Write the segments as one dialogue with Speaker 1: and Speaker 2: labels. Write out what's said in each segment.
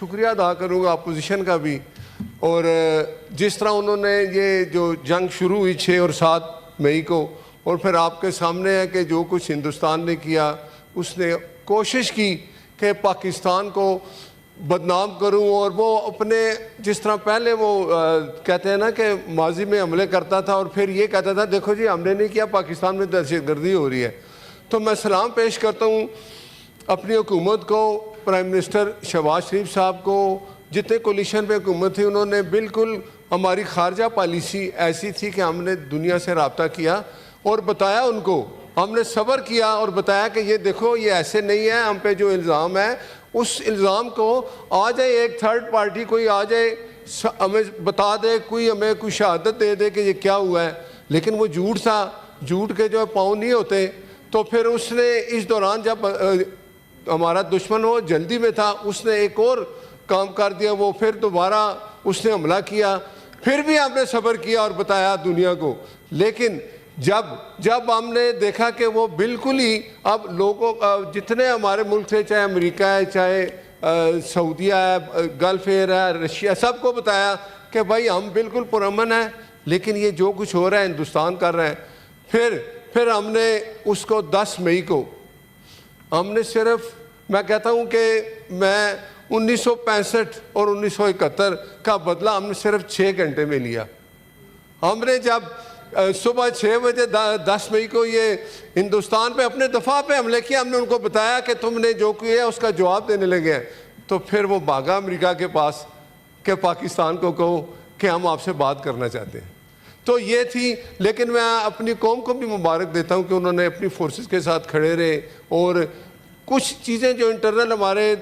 Speaker 1: شکریہ ادا کروں گا اپوزیشن کا بھی، اور جس طرح انہوں نے یہ جو جنگ شروع ہوئی 6 اور 7 مئی کو، اور پھر آپ کے سامنے ہے کہ جو کچھ ہندوستان نے کیا، اس نے کوشش کی کہ پاکستان کو بدنام کروں، اور وہ اپنے جس طرح پہلے وہ کہتے ہیں نا کہ ماضی میں حملے کرتا تھا اور پھر یہ کہتا تھا دیکھو جی ہم نے نہیں کیا، پاکستان میں دہشت گردی ہو رہی ہے. تو میں سلام پیش کرتا ہوں اپنی حکومت کو، پرائم منسٹر شہباز شریف صاحب کو، جتنے کولیشن پہ حکومت تھی انہوں نے بالکل ہماری خارجہ پالیسی ایسی تھی کہ ہم نے دنیا سے رابطہ کیا اور بتایا ان کو، ہم نے صبر کیا اور بتایا کہ یہ دیکھو یہ ایسے نہیں ہے، ہم پہ جو الزام ہے اس الزام کو آ جائے ایک تھرڈ پارٹی کوئی آ جائے ہمیں بتا دے، کوئی ہمیں کوئی شہادت دے دے کہ یہ کیا ہوا ہے. لیکن وہ جھوٹ تھا، جھوٹ کے جو پاؤں نہیں ہوتے. تو پھر اس نے اس دوران جب ہمارا دشمن وہ جلدی میں تھا، اس نے ایک اور کام کر دیا، وہ پھر دوبارہ اس نے حملہ کیا. پھر بھی ہم نے صبر کیا اور بتایا دنیا کو. لیکن جب ہم نے دیکھا کہ وہ بالکل ہی اب لوگوں جتنے ہمارے ملک سے، چاہے امریکہ ہے، چاہے سعودیہ ہے، گلف ایئر ہے، رشیا، سب کو بتایا کہ بھائی ہم بالکل پرامن ہیں، لیکن یہ جو کچھ ہو رہا ہے ہندوستان کر رہا ہے. پھر ہم نے اس کو 10 مئی کو ہم نے صرف، میں کہتا ہوں کہ میں 1965 اور 1971 کا بدلہ ہم نے صرف 6 گھنٹے میں لیا. ہم نے جب صبح 6 بجے 10 مئی کو یہ ہندوستان پہ اپنے دفاع پہ حملے کیا، ہم نے ان کو بتایا کہ تم نے جو کیا اس کا جواب دینے لگے ہیں. تو پھر وہ بھاگا امریکہ کے پاس کہ پاکستان کو کہو کہ ہم آپ سے بات کرنا چاہتے ہیں. تو یہ تھی. لیکن میں اپنی قوم کو بھی مبارک دیتا ہوں کہ انہوں نے اپنی فورسز کے ساتھ کھڑے رہے، اور کچھ چیزیں جو انٹرنل ہمارے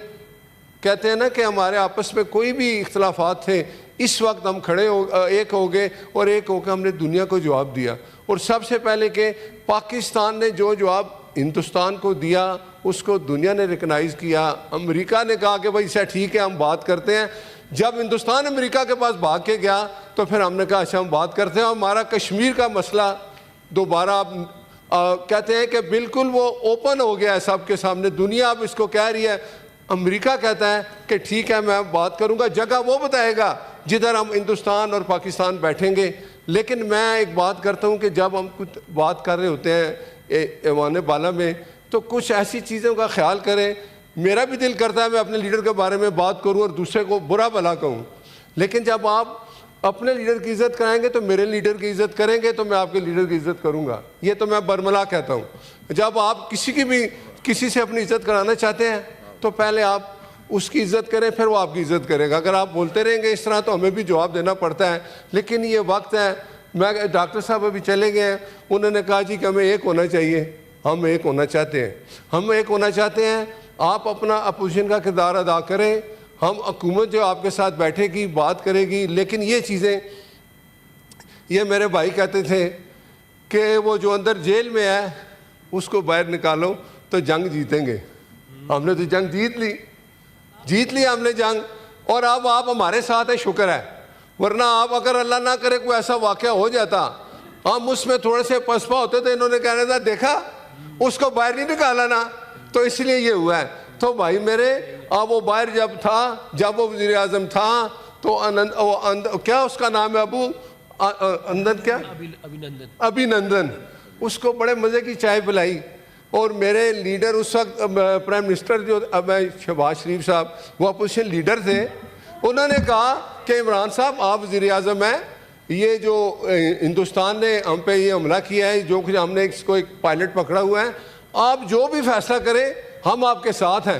Speaker 1: کہتے ہیں نا کہ ہمارے آپس میں کوئی بھی اختلافات تھے، اس وقت ہم کھڑے ایک ہو گئے اور ایک ہو کے ہم نے دنیا کو جواب دیا. اور سب سے پہلے کہ پاکستان نے جو جواب ہندوستان کو دیا اس کو دنیا نے ریکگنائز کیا. امریکہ نے کہا کہ بھائی ٹھیک ہے ہم بات کرتے ہیں. جب ہندوستان امریکہ کے پاس بھاگ کے گیا تو پھر ہم نے کہا اچھا ہم بات کرتے ہیں. ہمارا کشمیر کا مسئلہ دوبارہ کہتے ہیں کہ بالکل وہ اوپن ہو گیا ہے سب کے سامنے. دنیا اب اس کو کہہ رہی ہے، امریکہ کہتا ہے کہ ٹھیک ہے میں بات کروں گا، جگہ وہ بتائے گا جدھر ہم ہندوستان اور پاکستان بیٹھیں گے. لیکن میں ایک بات کرتا ہوں کہ جب ہم کچھ بات کر رہے ہوتے ہیں ایوان بالا میں تو کچھ ایسی چیزوں کا خیال کریں. میرا بھی دل کرتا ہے میں اپنے لیڈر کے بارے میں بات کروں اور دوسرے کو برا بھلا کہوں، لیکن جب آپ اپنے لیڈر کی عزت کرائیں گے تو میرے لیڈر کی عزت کریں گے تو میں آپ کے لیڈر کی عزت کروں گا. یہ تو میں برملا کہتا ہوں. جب آپ کسی سے اپنی عزت کرانا چاہتے ہیں تو پہلے آپ اس کی عزت کریں، پھر وہ آپ کی عزت کرے گا. اگر آپ بولتے رہیں گے اس طرح تو ہمیں بھی جواب دینا پڑتا ہے. لیکن یہ وقت ہے، میں ڈاکٹر صاحب ابھی چلے گئے ہیں، انہوں نے کہا جی کہ ہمیں ایک ہونا چاہیے. ہم ایک ہونا چاہتے ہیں، ہم ایک ہونا چاہتے ہیں. آپ اپنا اپوزیشن کا کردار ادا کریں، ہم حکومت جو آپ کے ساتھ بیٹھے گی بات کرے گی. لیکن یہ چیزیں، یہ میرے بھائی کہتے تھے کہ وہ جو اندر جیل میں ہے اس کو باہر نکالو تو جنگ جیتیں گے. ہم نے تو جنگ جیت لی ہم نے جنگ، اور اب آپ ہمارے ساتھ ہیں، شکر ہے. ورنہ آپ اگر اللہ نہ کرے کوئی ایسا واقعہ ہو جاتا، ہم اس میں تھوڑے سے پسپا ہوتے تھے. انہوں نے کہنا تھا دیکھا اس کو باہر نہیں نکالا نا، تو اس لیے یہ ہوا ہے. تو بھائی میرے اب وہ باہر جب وہ وزیر اعظم تھا تو کیا اس کا نام ہے ابھی نندن، اس کو بڑے مزے کی چائے پلائی. اور میرے لیڈر اس وقت پرائم منسٹر جو شہباز شریف صاحب وہ اپوزیشن لیڈر تھے، انہوں نے کہا کہ عمران صاحب آپ وزیر اعظم ہیں، یہ جو ہندوستان نے ہم پہ یہ حملہ کیا ہے، جو کچھ ہم نے اس کو ایک پائلٹ پکڑا ہوا ہے، آپ جو بھی فیصلہ کریں ہم آپ کے ساتھ ہیں.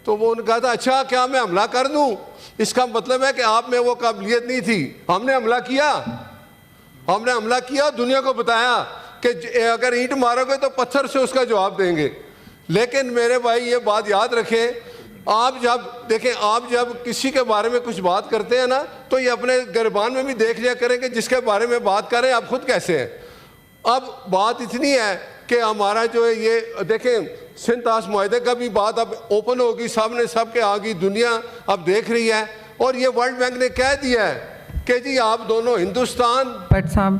Speaker 1: تو وہ نے کہا تھا اچھا کیا میں حملہ کر دوں؟ اس کا مطلب ہے کہ آپ میں وہ قابلیت نہیں تھی. ہم نے حملہ کیا، دنیا کو بتایا کہ اگر اینٹ مارو گے تو پتھر سے اس کا جواب دیں گے. لیکن میرے بھائی یہ بات یاد رکھیں، آپ جب کسی کے بارے میں کچھ بات کرتے ہیں نا تو یہ اپنے گربان میں بھی دیکھ لیا کریں کہ جس کے بارے میں بات کر رہے ہیں آپ خود کیسے ہیں. اب بات اتنی ہے کہ ہمارا جو ہے یہ دیکھیں سندھ طاس معاہدے کا بھی بات اب اوپن ہوگی، سامنے سب کے آگی، دنیا اب دیکھ رہی ہے. اور یہ ورلڈ بینک نے کہہ دیا ہے کہ جی آپ دونوں ہندوستان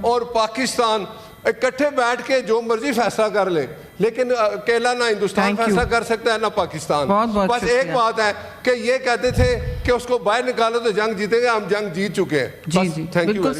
Speaker 1: اور پاکستان اکٹھے بیٹھ کے جو مرضی فیصلہ کر لیں، لیکن اکیلا نہ ہندوستان فیصلہ کر سکتا ہے نہ پاکستان. بس ایک بات ہے کہ یہ کہتے تھے کہ اس کو باہر نکالو تو جنگ جیتے گا. ہم جنگ جیت چکے ہیں.
Speaker 2: جی جی
Speaker 1: تھینک یو.
Speaker 2: بالکل